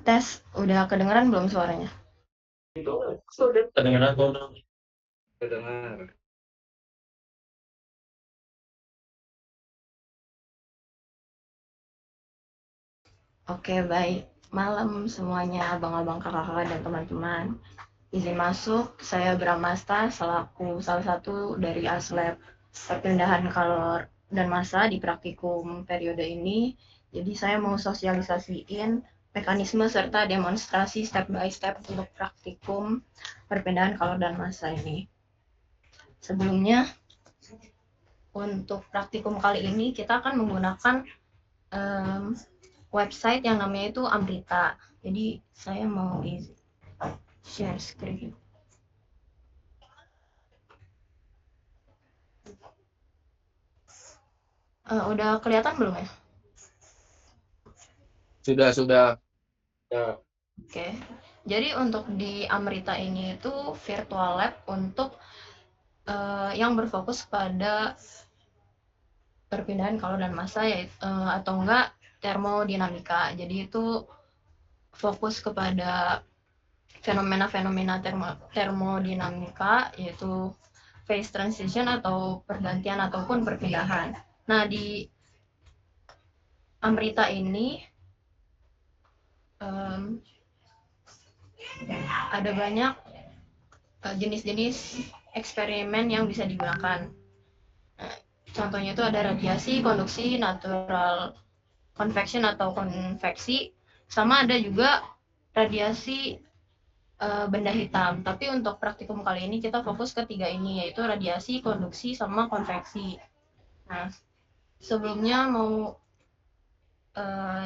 Tes, udah kedengeran belum suaranya? Itu sudah kedengeran kok. Kedengar. Oke, baik. Malam semuanya, abang-abang, kakak-kakak, dan teman-teman. Izin masuk, saya Bramasta selaku salah satu dari Aslab perpindahan kalor dan massa di praktikum periode ini. Jadi saya mau sosialisasiin mekanisme serta demonstrasi step by step untuk praktikum perpindahan kalor dan massa ini. Sebelumnya, untuk praktikum kali ini kita akan menggunakan website yang namanya itu Amrita. Jadi saya mau share screen. Udah kelihatan belum ya? Sudah. Oke. Jadi untuk di Amrita ini itu virtual lab untuk yang berfokus pada perpindahan kalor dan massa yaitu atau enggak termodinamika. Jadi itu fokus kepada fenomena-fenomena termodinamika yaitu phase transition atau pergantian ataupun perpindahan. Nah, di Amrita ini ada banyak jenis-jenis eksperimen yang bisa digunakan. Nah, contohnya itu ada radiasi, konduksi, natural convection atau konveksi, sama ada juga radiasi benda hitam. Tapi untuk praktikum kali ini kita fokus ke tiga ini, yaitu radiasi, konduksi, sama konveksi. Nah, sebelumnya mau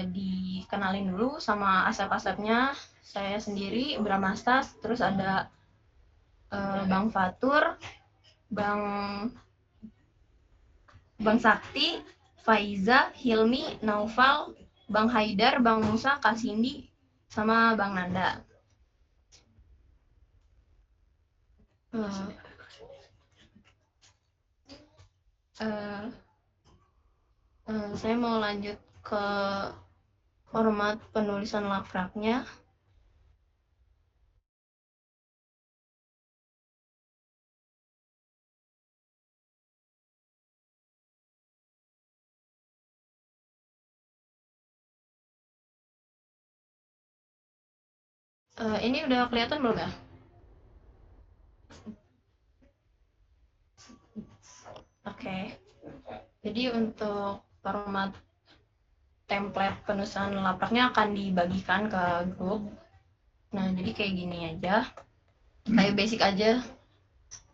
dikenalin dulu sama asap-asapnya. Saya sendiri Bramasta, terus ada Bang Fatur, Bang Sakti, Faiza, Hilmi, Naufal, Bang Haidar, Bang Musa, Kak Cindy, sama Bang Nanda. Saya mau lanjut ke format penulisan lapraknya. Ini udah kelihatan belum ya? Oke. Jadi untuk format template penulisan lapraknya akan dibagikan ke grup. Nah, jadi kayak gini aja. Kayak basic aja.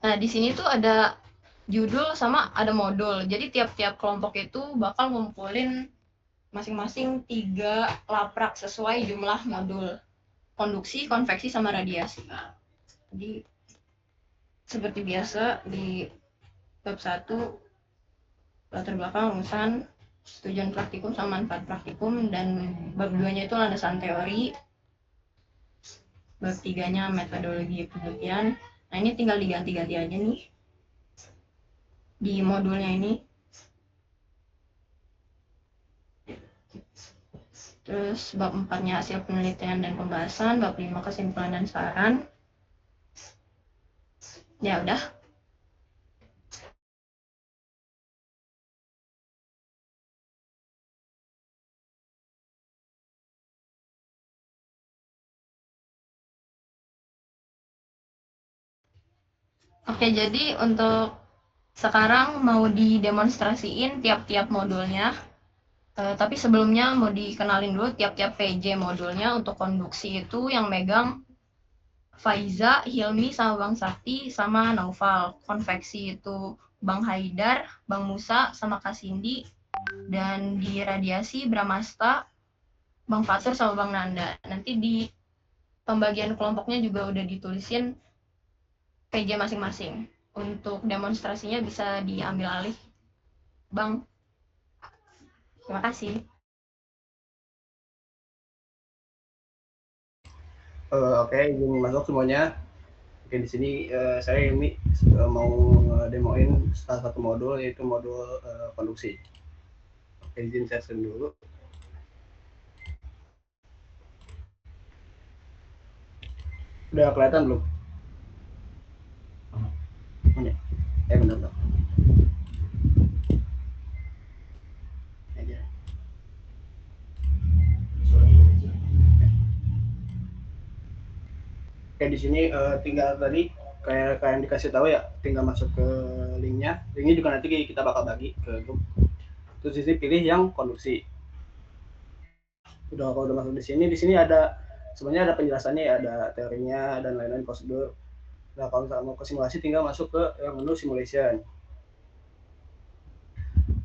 Nah, di sini tuh ada judul sama ada modul. Jadi tiap-tiap kelompok itu bakal ngumpulin masing-masing 3 laprak sesuai jumlah modul. Konduksi, konveksi, sama radiasi. Jadi seperti biasa di bab 1 latar belakang rumusan, tujuan praktikum sama manfaat praktikum, dan bab 2-nya itu landasan teori, bab 3-nya metodologi penelitian. Nah, ini tinggal diganti-ganti aja nih di modulnya ini. Terus bab 4-nya hasil penelitian dan pembahasan, bab 5 kesimpulan dan saran. Ya udah. Oke, jadi untuk sekarang mau didemonstrasiin tiap-tiap modulnya. Tapi sebelumnya mau dikenalin dulu tiap-tiap PJ modulnya. Untuk konduksi itu yang megang Faiza, Hilmi, sama Bang Sakti, sama Naufal. Konveksi itu Bang Haidar, Bang Musa, sama Kak Cindy. Dan di radiasi Bramasta, Bang Fatur, sama Bang Nanda. Nanti di pembagian kelompoknya juga udah ditulisin PJ masing-masing. Untuk demonstrasinya bisa diambil alih. Bang, terima kasih. Oke, izin masuk semuanya. Oke, di sini saya Hilmi mau demoin salah satu modul, yaitu modul konduksi. Oke, izin saya screen dulu. Udah kelihatan belum? Ini. Bentar. Aja. Oke, di sini tinggal tadi kayak yang dikasih tahu ya, tinggal masuk ke linknya. Linknya juga nanti kita bakal bagi ke grup. Terus di sini pilih yang konduksi. Kalau udah masuk di sini ada sebenarnya ada penjelasannya ya, ada teorinya dan lain-lain, prosedur. Nah, kalau misalnya mau ke simulasi tinggal masuk ke yang menu simulation.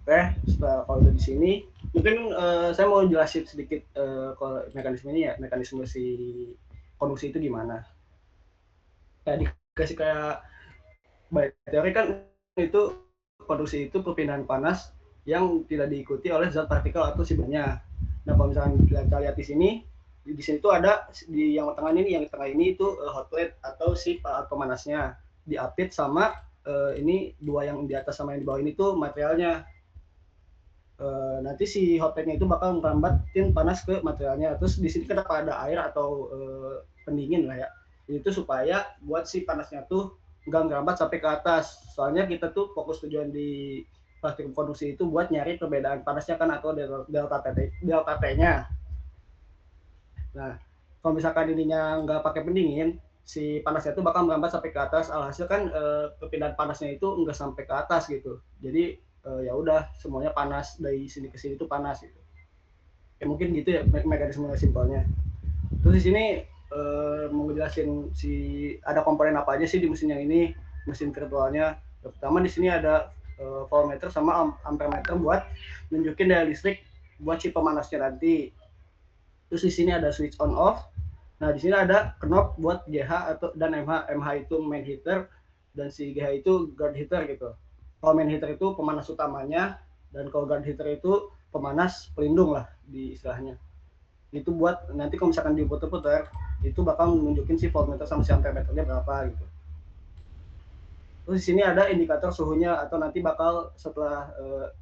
Oke, setelah kalau udah di sini, mungkin saya mau jelasin sedikit kalau mekanisme ini ya, mekanisme si konduksi itu gimana. Kayak dikasih kayak baik teori kan, itu konduksi itu perpindahan panas yang tidak diikuti oleh zat partikel atau sibanya. Nah, kalau misalkan kita lihat di sini tuh ada di yang tengah ini itu hot plate atau si pemanasnya diapit sama ini dua yang di atas sama yang di bawah ini tuh materialnya. Nanti si hot plate-nya itu bakal merambatin panas ke materialnya. Terus di sini kenapa ada air atau pendingin lah ya? Itu supaya buat si panasnya tuh nggak ngerambat sampai ke atas. Soalnya kita tuh fokus tujuan di praktikum konduksi itu buat nyari perbedaan panasnya kan, atau delta T-nya. Nah, kalau misalkan ininya nggak pakai pendingin, si panasnya itu bakal merambat sampai ke atas. Alhasil kan perpindahan panasnya itu nggak sampai ke atas gitu. Jadi ya udah semuanya panas, dari sini ke sini itu panas gitu. Ya mungkin gitu ya mekanisme simpelnya. Terus di sini mau ngejelasin ada komponen apa aja sih di mesin yang ini, mesin virtualnya. Pertama di sini ada voltmeter sama ampermeter buat nunjukin daya listrik buat si pemanasnya nanti. Terus di sini ada switch on off. Nah, di sini ada knob buat GH dan MH. MH itu main heater dan si GH itu guard heater gitu. Kalau main heater itu pemanas utamanya, dan kalau guard heater itu pemanas pelindung lah di istilahnya. Itu buat nanti kalau misalkan diputer-puter, itu bakal nunjukin si voltmeter sama si ampermeternya berapa gitu. Terus di sini ada indikator suhunya, atau nanti bakal setelah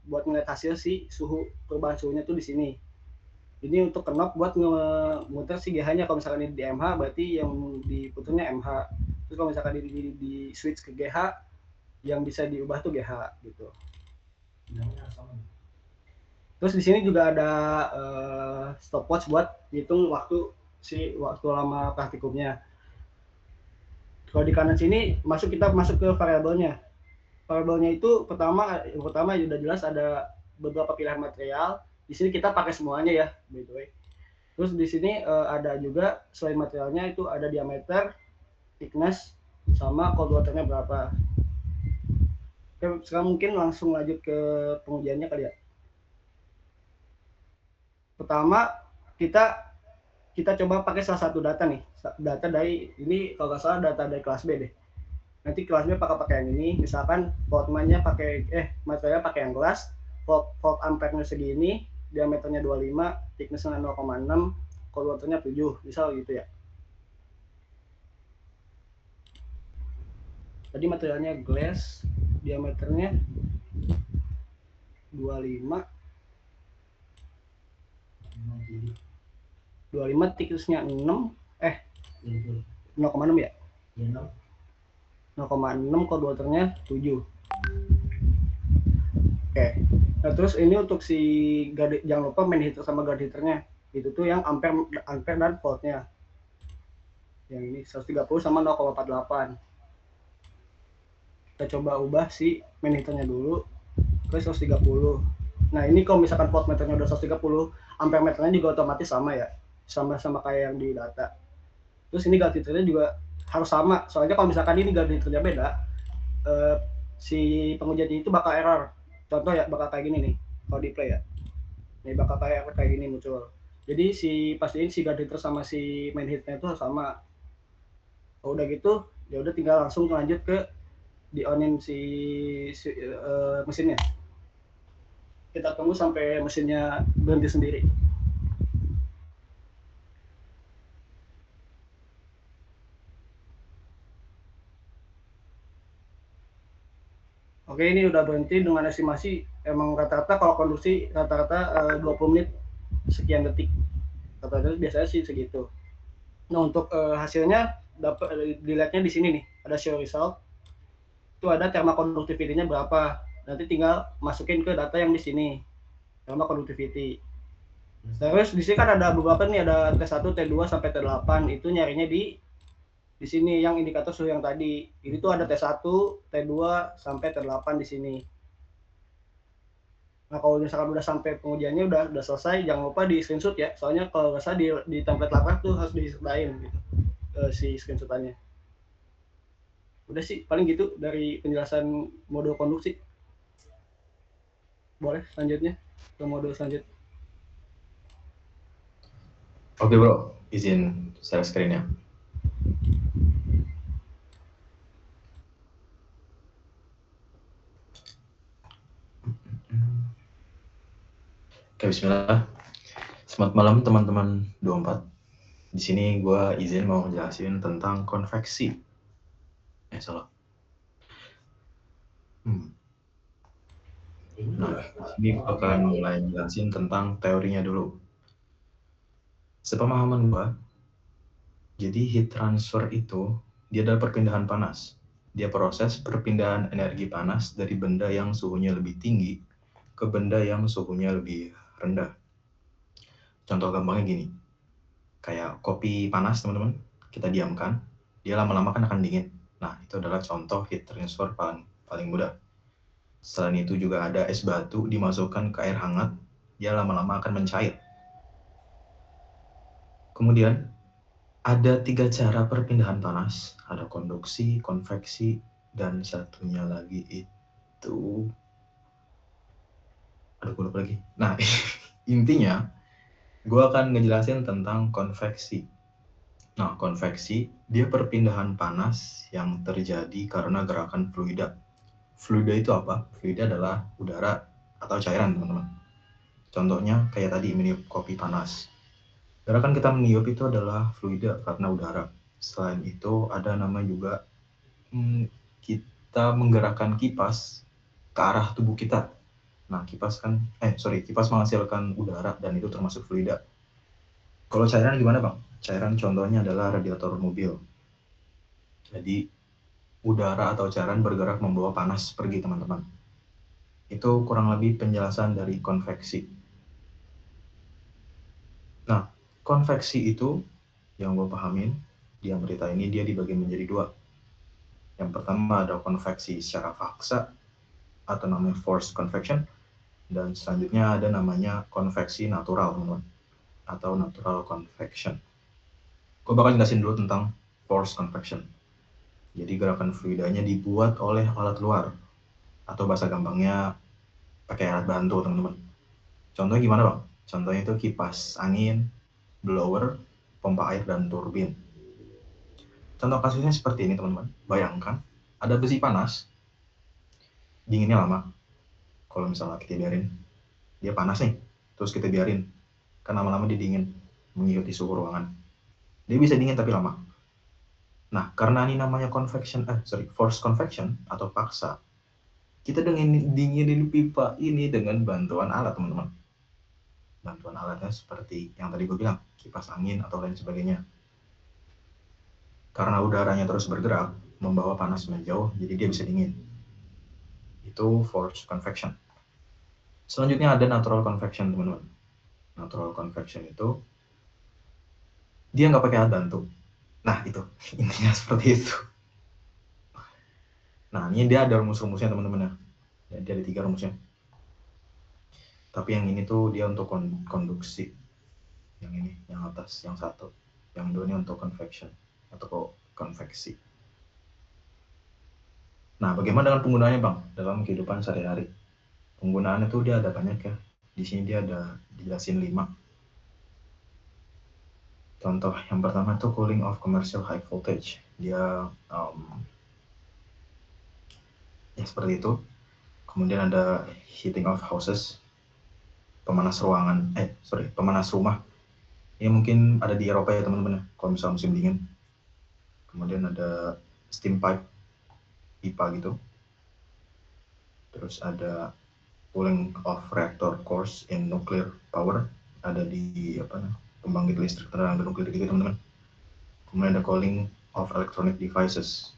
buat ngeliat hasil si suhu, perubahan suhunya tuh di sini. Ini untuk knob buat ngemuter si GH-nya. Kalau misalkan ini di MH berarti yang diputernya MH. Terus kalau misalkan di switch ke GH, yang bisa diubah tuh GH gitu. Terus di sini juga ada stopwatch buat hitung waktu lama praktikumnya. Kalau di kanan sini kita masuk ke variabelnya. Variabelnya itu pertama udah jelas ada beberapa pilihan material. Di sini kita pakai semuanya ya, by the way. Terus di sini ada juga selain materialnya itu ada diameter, thickness, sama cold water-nya berapa. Oke, sekarang mungkin langsung lanjut ke pengujiannya kali ya. Pertama kita coba pakai salah satu data nih, data dari ini, kalau nggak salah data dari kelas B deh. Nanti kelas B pakai yang ini, misalkan voltmanya materialnya pakai yang gelas, volt ampere-nya segini, diameternya 25, thickness-nya 0,6, cold water-nya 7, misal gitu ya. Tadi materialnya glass, diameternya 25, 25, thickness-nya 6, 0,6 ya? 0,6, cold water-nya 7. Oke. Nah, terus ini untuk si jangan lupa main heater sama guard heater-nya. Itu tuh yang ampere dan voltnya. Yang ini 130 sama 0,48. Kita coba ubah si main heater-nya dulu ke 130. Nah, ini kalau misalkan voltmeternya udah 130, ampere meternya juga otomatis sama ya. Sama-sama kayak yang di data. Terus ini guard heater-nya juga harus sama. Soalnya kalau misalkan ini guard heater-nya beda, si pengujian itu bakal error. Contoh ya, bakal kayak gini nih kalau di play ya. Nih bakal kayak gini muncul. Jadi pastiin si guard heater sama si main heater itu sama. Kalau udah gitu, ya udah tinggal langsung lanjut ke di onin mesinnya. Kita tunggu sampai mesinnya berhenti sendiri. Oke, ini udah berhenti dengan estimasi. Emang rata-rata kalau konduksi rata-rata 20 menit sekian detik. Rata-rata biasanya sih segitu. Nah, untuk hasilnya dapat dilihatnya di sini nih, ada show result. Itu ada thermal conductivity-nya berapa. Nanti tinggal masukin ke data yang di sini, thermal conductivity. Terus di sini kan ada beberapa nih, ada T1, T2 sampai T8. Itu nyarinya di sini yang indikator suhu yang tadi. Ini tuh ada T1, T2 sampai T8 di sini. Nah, kalau misalkan udah sampai pengujiannya udah selesai, jangan lupa di screenshot ya. Soalnya kalau nggak salah di template laprak tuh harus disertain gitu, si screenshotannya. Udah sih, paling gitu dari penjelasan mode konduksi. Boleh selanjutnya ke mode selanjutnya. Oke bro, izin share screen ya. Oke, bismillah. Selamat malam teman-teman 24. Di sini gue izin mau jelasin tentang konveksi. Salah. Nah, ini akan mulai jelasin tentang teorinya dulu. Sepemahaman gue, jadi heat transfer itu dia adalah perpindahan panas. Dia proses perpindahan energi panas dari benda yang suhunya lebih tinggi ke benda yang suhunya lebih rendah. Contoh gampangnya gini, kayak kopi panas teman-teman, kita diamkan, dia lama-lama kan akan dingin. Nah, itu adalah contoh heat transfer paling mudah. Selain itu juga ada es batu dimasukkan ke air hangat, dia lama-lama akan mencair. Kemudian, ada 3 cara perpindahan panas, ada konduksi, konveksi, dan satunya lagi itu... Aduh, gue lupa lagi. Nah, intinya, gue akan ngejelasin tentang konveksi. Nah, konveksi, dia perpindahan panas yang terjadi karena gerakan fluida. Fluida itu apa? Fluida adalah udara atau cairan, teman-teman. Contohnya, kayak tadi meniup kopi panas. Gerakan kita meniup itu adalah fluida karena udara. Selain itu, ada nama juga kita menggerakkan kipas ke arah tubuh kita. Nah, kipas menghasilkan udara dan itu termasuk fluida. Kalau cairan gimana, Bang? Cairan contohnya adalah radiator mobil. Jadi, udara atau cairan bergerak membawa panas pergi, teman-teman. Itu kurang lebih penjelasan dari konveksi. Nah, konveksi itu yang gue pahamin di berita ini dia dibagi menjadi 2. Yang pertama ada konveksi secara paksa atau namanya forced convection, dan selanjutnya ada namanya konveksi natural, teman-teman, atau natural convection. Gue bakal jelasin dulu tentang forced convection. Jadi gerakan fluidanya dibuat oleh alat luar, atau bahasa gampangnya pakai alat bantu, teman-teman. Contohnya gimana, Bang? Contohnya itu kipas angin, blower, pompa air, dan turbin. Contoh kasusnya seperti ini, teman-teman. Bayangkan, ada besi panas, dinginnya lama. Kalau misalnya kita biarin, dia panas nih, terus kita biarin, kan lama-lama dia dingin, mengikuti suhu ruangan. Dia bisa dingin tapi lama. Nah, karena ini namanya forced convection atau paksa, kita dinginin pipa ini dengan bantuan alat, teman-teman. Bantuan alatnya seperti yang tadi gue bilang, kipas angin atau lain sebagainya. Karena udaranya terus bergerak, membawa panas menjauh, jadi dia bisa dingin. Itu forced convection. Selanjutnya ada natural convection, teman-teman. Natural convection itu dia nggak pakai alat bantu. Nah, itu intinya seperti itu. Nah, ini dia ada rumus-rumusnya, teman-teman ya. Jadi ada 3 rumusnya. Tapi yang ini tuh dia untuk konduksi. Yang ini, yang atas, yang satu. Yang 2 ini untuk convection atau konveksi. Nah, bagaimana dengan penggunaannya, Bang, dalam kehidupan sehari-hari? Penggunaannya tuh dia ada banyak ya. Di sini dia ada dijelasin 5. Contoh yang pertama itu cooling of commercial high voltage. Dia ya seperti itu. Kemudian ada heating of houses, pemanas rumah. Ini mungkin ada di Eropa ya, teman-teman ya, kalau misalnya musim dingin. Kemudian ada steam pipe, pipa gitu. Terus ada cooling of reactor cores in nuclear power, ada di pembangkit listrik tenaga nuklir gitu, teman-teman. Kemudian ada of electronic devices.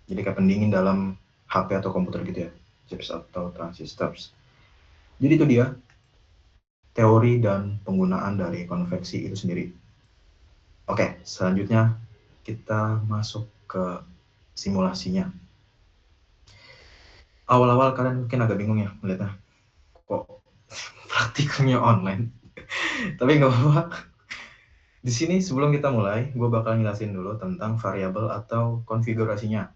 Jadi kayak pendingin dalam HP atau komputer gitu ya, chips atau transistors. Jadi itu dia teori dan penggunaan dari konveksi itu sendiri. Oke, selanjutnya kita masuk ke simulasinya. Awal-awal kalian mungkin agak bingung ya melihatnya, kok praktikumnya online. Tapi nggak apa-apa. Di sini sebelum kita mulai, gue bakal ngelasin dulu tentang variabel atau konfigurasinya.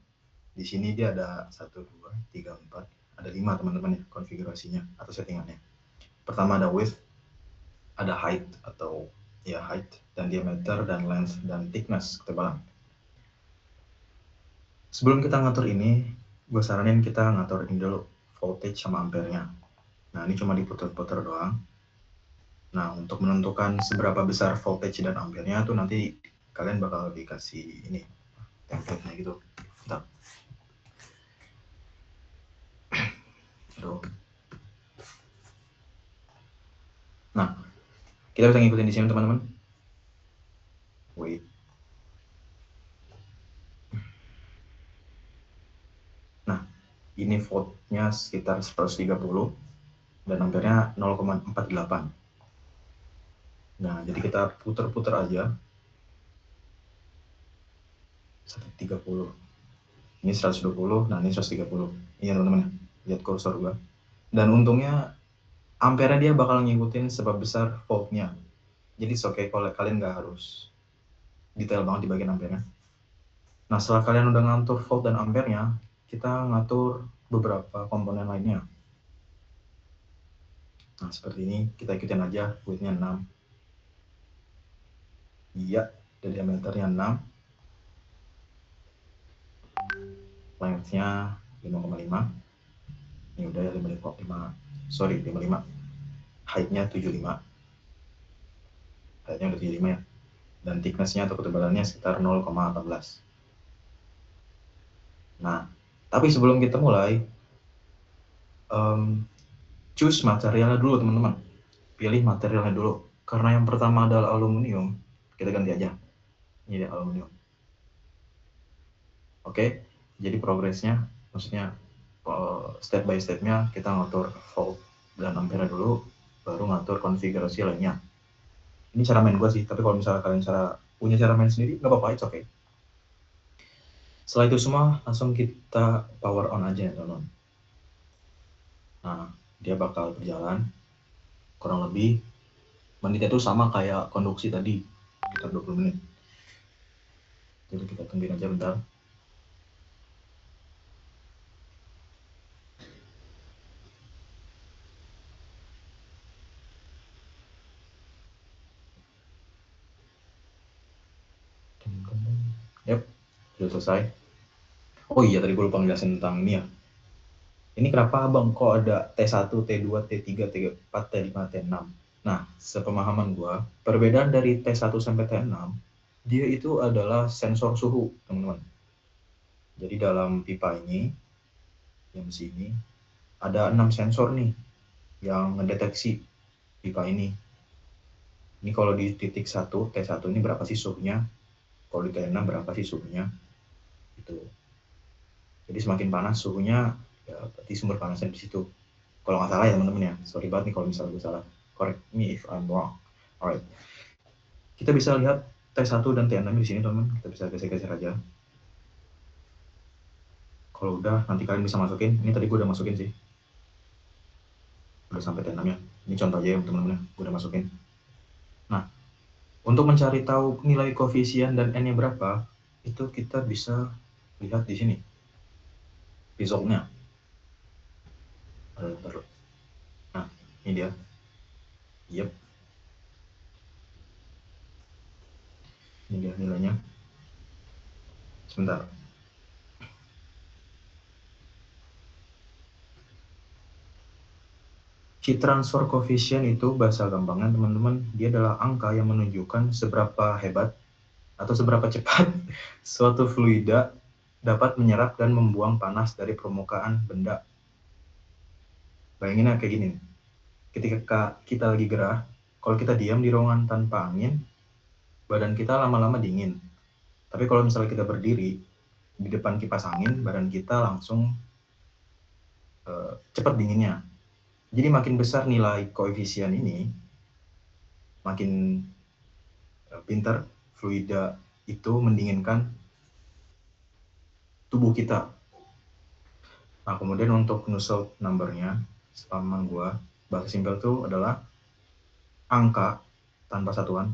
Di sini dia ada 1, 2, 3, 4, ada 5 teman-teman ya konfigurasinya atau settingannya. Pertama ada width, ada height atau ya height, dan diameter, dan length, dan thickness, ketebalan. Sebelum kita ngatur ini, gue saranin kita ngatur ini dulu, voltage sama ampere-nya. Nah ini cuma diputar-putar doang. Nah, untuk menentukan seberapa besar voltage dan ampere-nya tuh nanti kalian bakal dikasih ini template-nya gitu. Bentar. Aduh. Nah, kita bisa ngikutin di sini teman-teman. Wait. Nah, ini voltnya sekitar 130 dan ampere-nya 0,48. Nah, jadi kita putar-putar aja. 130. Ini 120, nah ini 130. Iya teman-teman, lihat kursor gua. Dan untungnya ampere dia bakal ngikutin sebab besar voltnya. Jadi oke kalau kalian nggak harus detail banget di bagian ampere. Nah, setelah kalian udah ngatur volt dan ampere-nya, kita ngatur beberapa komponen lainnya. Nah, seperti ini, kita ikutin aja, width-nya 6. Iya, dan diameternya 6. Length-nya 5,5. Ini udah ya 55. Sorry, 55. Height-nya 75. Height-nya udah 75 ya. Dan thickness-nya atau ketebalannya sekitar 0,18. Nah, tapi sebelum kita mulai, choose materialnya dulu teman-teman. Pilih materialnya dulu. Karena yang pertama adalah aluminium, kita ganti aja. Ini dia aluminium. Oke, jadi progresnya, maksudnya step by stepnya kita ngatur volt dan ampere dulu, baru ngatur konfigurasi lainnya. Ini cara main gue sih, tapi kalau misalnya kalian punya cara main sendiri, nggak apa-apa, it's okay. Setelah itu semua, langsung kita power on aja ya teman-teman. Nah, dia bakal berjalan kurang lebih menitnya itu sama kayak konduksi tadi, sekitar 20 menit. Jadi kita tungguin aja bentar. Yap, sudah selesai. Oh iya, tadi gue lupa ngejelasin tentang ini ya. Ini kenapa bang kok ada T1, T2, T3, T4, T5, T6. Nah, sepemahaman gue, perbedaan dari T1 sampai T6, dia itu adalah sensor suhu, teman-teman. Jadi dalam pipa ini, yang sini, ada 6 sensor nih, yang mendeteksi pipa ini. Ini kalau di titik 1, T1 ini berapa sih suhunya, kalau di T6 berapa sih suhunya, gitu. Jadi semakin panas suhunya, ya berarti sumber panasnya di situ. Kalau nggak salah ya teman-teman ya, sorry banget nih kalau misalnya gue salah. Correct me if I'm wrong. Alright, kita bisa lihat T1 dan T6 di sini teman-teman. Kita bisa geser-geser aja. Kalau udah, nanti kalian bisa masukin. Ini tadi gue udah masukin sih. Udah sampai T6 ya. Ini contoh aja ya teman-teman, gue udah masukin. Nah, untuk mencari tahu nilai koefisien dan N-nya berapa, itu kita bisa lihat di sini. Result-nya. Nah, ini dia. Yep. Ini dia nilainya. Sebentar. Heat transfer coefficient itu bahasa gampangnya teman-teman, dia adalah angka yang menunjukkan seberapa hebat atau seberapa cepat suatu fluida dapat menyerap dan membuang panas dari permukaan benda. Bayanginnya kayak gini, ketika kita lagi gerah, kalau kita diam di ruangan tanpa angin, badan kita lama-lama dingin. Tapi kalau misalnya kita berdiri di depan kipas angin, badan kita langsung cepat dinginnya. Jadi makin besar nilai koefisien ini, makin pintar fluida itu mendinginkan tubuh kita. Nah, kemudian untuk Nusselt number-nya, sepemahaman gua, bahasa simpel itu adalah angka tanpa satuan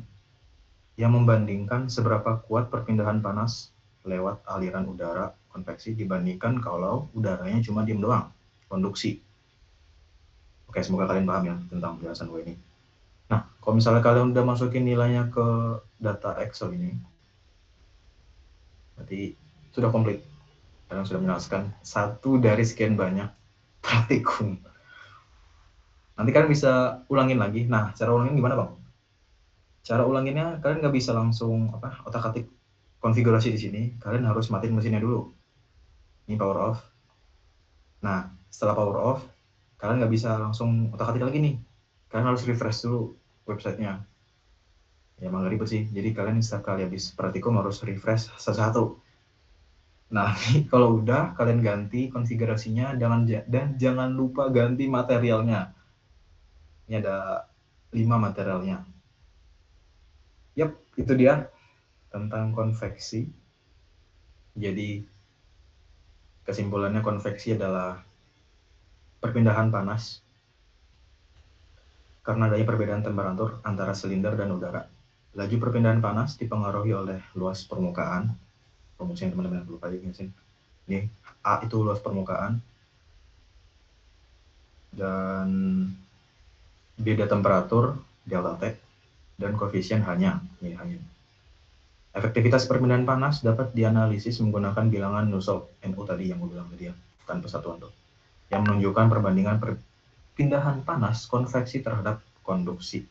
yang membandingkan seberapa kuat perpindahan panas lewat aliran udara konveksi dibandingkan kalau udaranya cuma diem doang, konduksi. Oke, semoga kalian paham ya tentang penjelasan gue ini. Nah, kalau misalnya kalian udah masukin nilainya ke data Excel ini, berarti sudah komplit. Kalian sudah menjelaskan satu dari sekian banyak praktikum. Nanti kalian bisa ulangin lagi. Nah, cara ulangin gimana, Bang? Cara ulanginnya kalian nggak bisa langsung otak-atik konfigurasi di sini. Kalian harus matiin mesinnya dulu. Ini power off. Nah, setelah power off, kalian nggak bisa langsung otak-atik lagi nih. Kalian harus refresh dulu websitenya. Ya, emang ribet sih. Jadi kalian setiap kali habis praktikum harus refresh satu-satu. Nah, kalau udah kalian ganti konfigurasinya, dan jangan lupa ganti materialnya. Ini ada 5 materialnya. Yap, itu dia tentang konveksi. Jadi kesimpulannya konveksi adalah perpindahan panas karena adanya perbedaan temperatur antara silinder dan udara. Laju perpindahan panas dipengaruhi oleh luas permukaan. Promosinya teman-teman lupa aja sih. Ini A itu luas permukaan dan beda temperatur delta T dan koefisien hanya. Efektivitas perpindahan panas dapat dianalisis menggunakan bilangan Nusselt, NU tadi yang gue bilang tadi ya, tanpa satuan tuh, yang menunjukkan perbandingan perpindahan panas konveksi terhadap konduksi.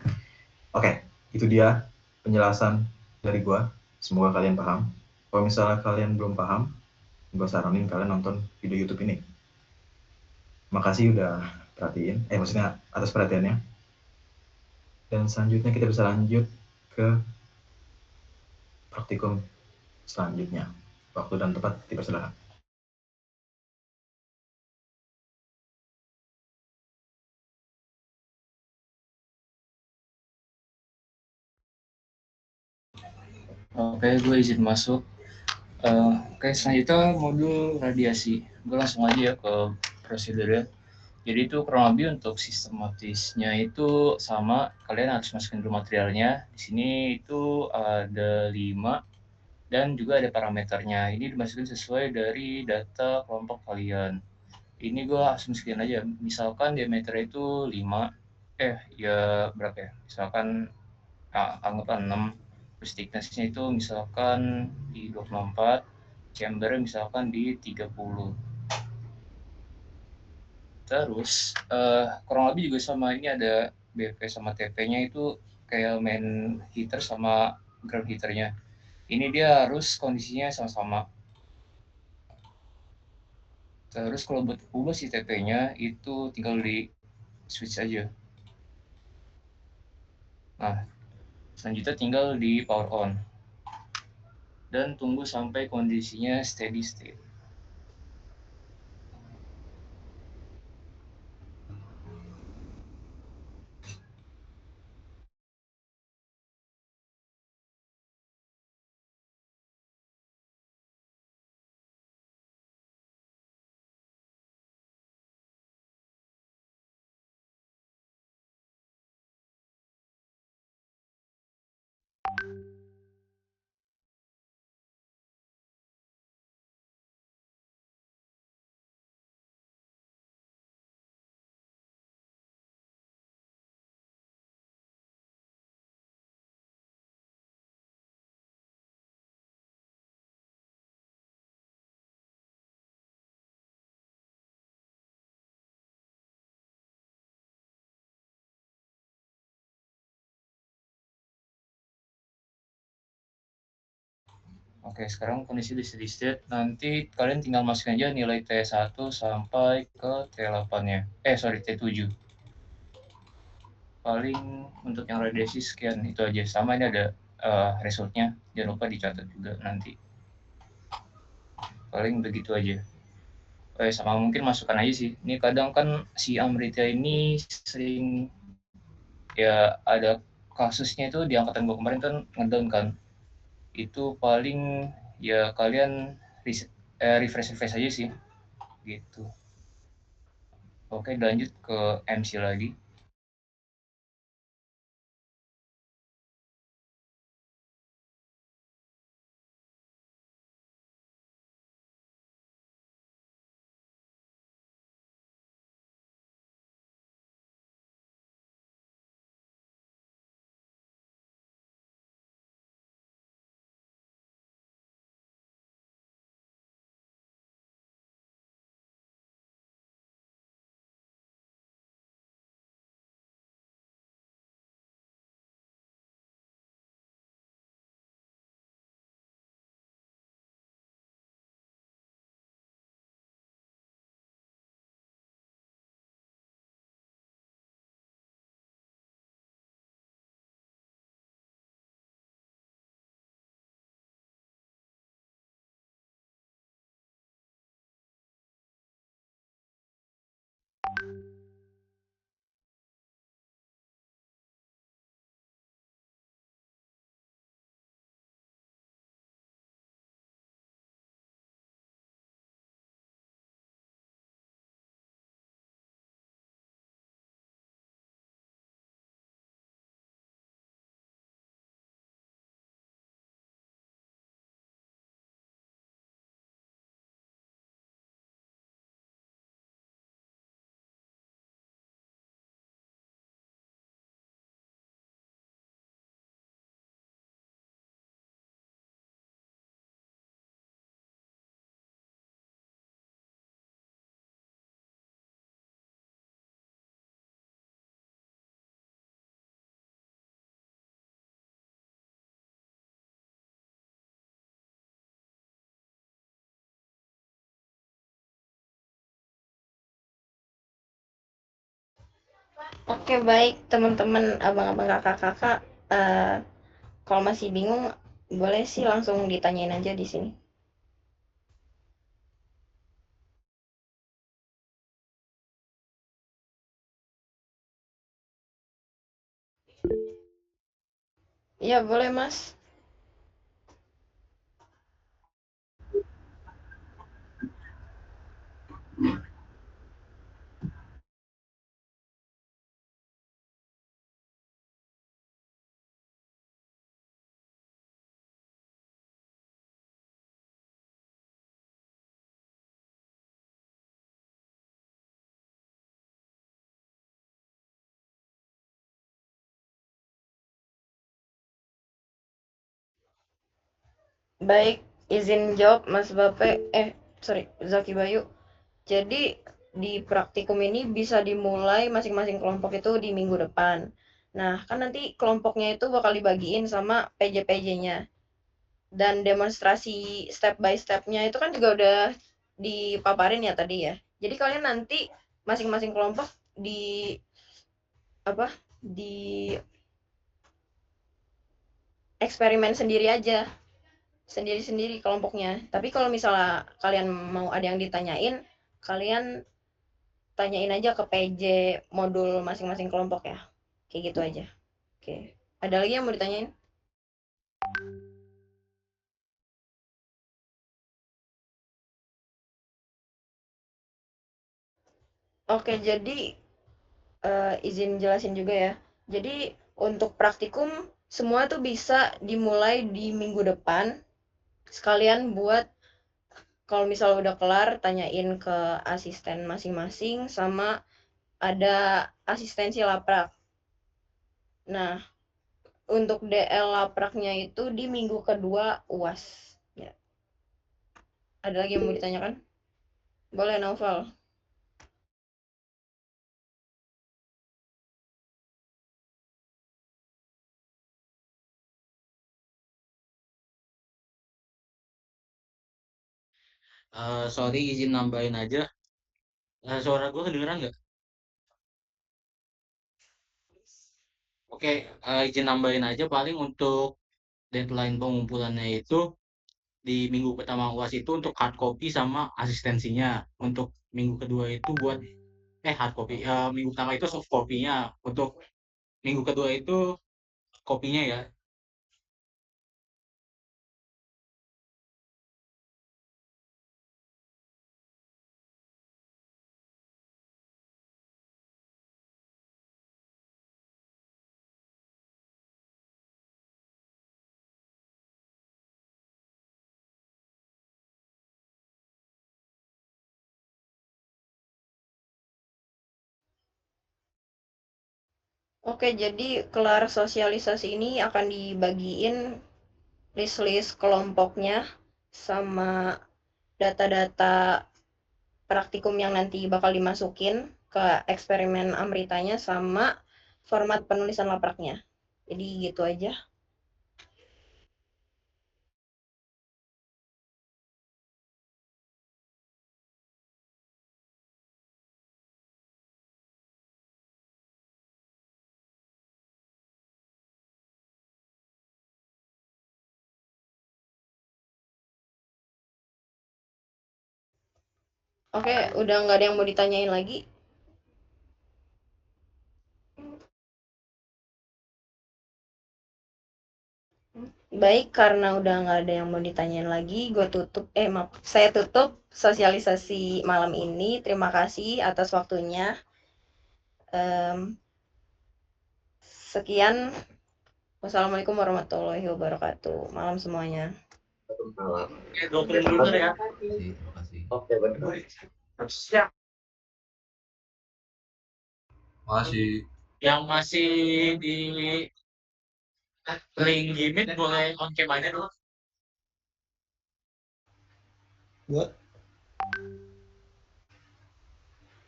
Oke, itu dia penjelasan dari gue. Semoga kalian paham. Kalau misalnya kalian belum paham, gue saranin kalian nonton video YouTube ini. Makasih udah perhatiin, maksudnya atas perhatiannya. Dan selanjutnya kita bisa lanjut ke praktikum selanjutnya. Waktu dan tempat dipersilakan. Oke, gue izin masuk. Oke, selanjutnya modul radiasi. Gue langsung aja ya ke prosedurnya. Jadi itu kurang lebih untuk sistematisnya itu sama, kalian harus masukin dulu materialnya. Di sini itu ada 5 dan juga ada parameternya. Ini dimasukin sesuai dari data kelompok kalian. Ini gue asumsikan aja, misalkan diameter itu 5, ya berapa ya? Misalkan anggaplah 6, terus thickness-nya itu misalkan di 24, chamber misalkan di 30. Terus kurang lebih juga sama, ini ada BP sama TP-nya itu kayak main heater sama ground heater-nya. Ini dia harus kondisinya sama-sama. Terus kalau buat ubah si TP-nya itu tinggal di switch aja. Nah, selanjutnya tinggal di power on. Dan tunggu sampai kondisinya steady state. Oke, sekarang kondisi di steady state. Nanti kalian tinggal masukin aja nilai T1 sampai ke T8-nya. T7. Paling untuk yang radiasi sekian, itu aja. Sama ini ada resultnya. Jangan lupa dicatat juga nanti. Paling begitu aja. Sama mungkin masukan aja sih. Ini kadang kan si Amrita ini sering ya ada kasusnya itu di angkatan gua kemarin kan ngedown kan. Itu paling ya kalian refresh aja sih gitu. Oke, lanjut ke MC lagi. Oke, baik teman-teman, abang-abang, kakak-kakak. Eh, Kalau masih bingung, boleh sih langsung ditanyain aja di sini. Iya, boleh, Mas. Baik, izin jawab Mas Bape. Sorry, Zaki Bayu. Jadi di praktikum ini bisa dimulai masing-masing kelompok itu di minggu depan. Nah, kan nanti kelompoknya itu bakal dibagiin sama PJ-PJ-nya. Dan demonstrasi step by step-nya itu kan juga udah dipaparin ya tadi ya. Jadi kalian nanti masing-masing kelompok di apa? Di eksperimen sendiri aja. Sendiri-sendiri kelompoknya. Tapi kalau misalnya kalian mau ada yang ditanyain, kalian tanyain aja ke PJ modul masing-masing kelompok ya. Kayak gitu aja. Oke. Ada lagi yang mau ditanyain? Oke, jadi izin jelasin juga ya. Jadi untuk praktikum semua tuh bisa dimulai di minggu depan. Sekalian buat kalau misalnya udah kelar tanyain ke asisten masing-masing sama ada asistensi laprak. Nah, untuk DL lapraknya itu di minggu kedua UAS. Ya. Ada lagi yang mau ditanyakan? Boleh, Naufal. Sorry, izin nambahin aja. Suara gue kedengeran nggak? Oke, izin nambahin aja paling untuk deadline pengumpulannya itu di minggu pertama UAS itu untuk hard copy sama asistensinya. Untuk minggu kedua itu buat hard copy. Minggu pertama itu soft copy-nya. Untuk minggu kedua itu kopinya ya. Oke, jadi kelar sosialisasi ini akan dibagiin list-list kelompoknya sama data-data praktikum yang nanti bakal dimasukin ke eksperimen Amritanya sama format penulisan lapraknya. Jadi gitu aja. Oke, udah nggak ada yang mau ditanyain lagi. Baik, karena udah nggak ada yang mau ditanyain lagi, saya tutup sosialisasi malam ini. Terima kasih atas waktunya. Sekian. Wassalamualaikum warahmatullahi wabarakatuh. Malam semuanya. Oke, 20 dulu ya. Terima kasih. Oke, benar. Siap. Makasih. Yang masih di link Gimit boleh on cam aja dulu. Buat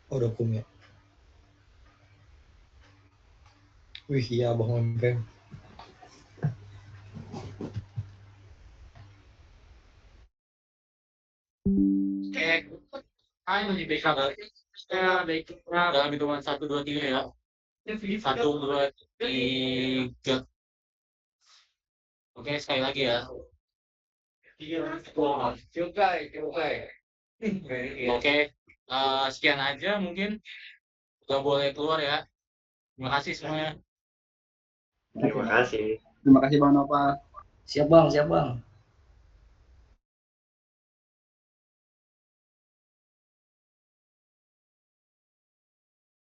udah kum ya. Wih iya Bang Empem. Oke, ayo di BK lagi. BK dalam hitungan 1, 2, 3 ya. 1, 2, 3. Oke, sekali lagi ya. Oke, sekian aja mungkin. Udah boleh keluar ya. Terima kasih semuanya. Terima kasih. Terima kasih Bang Nova. Siap Bang, siap Bang.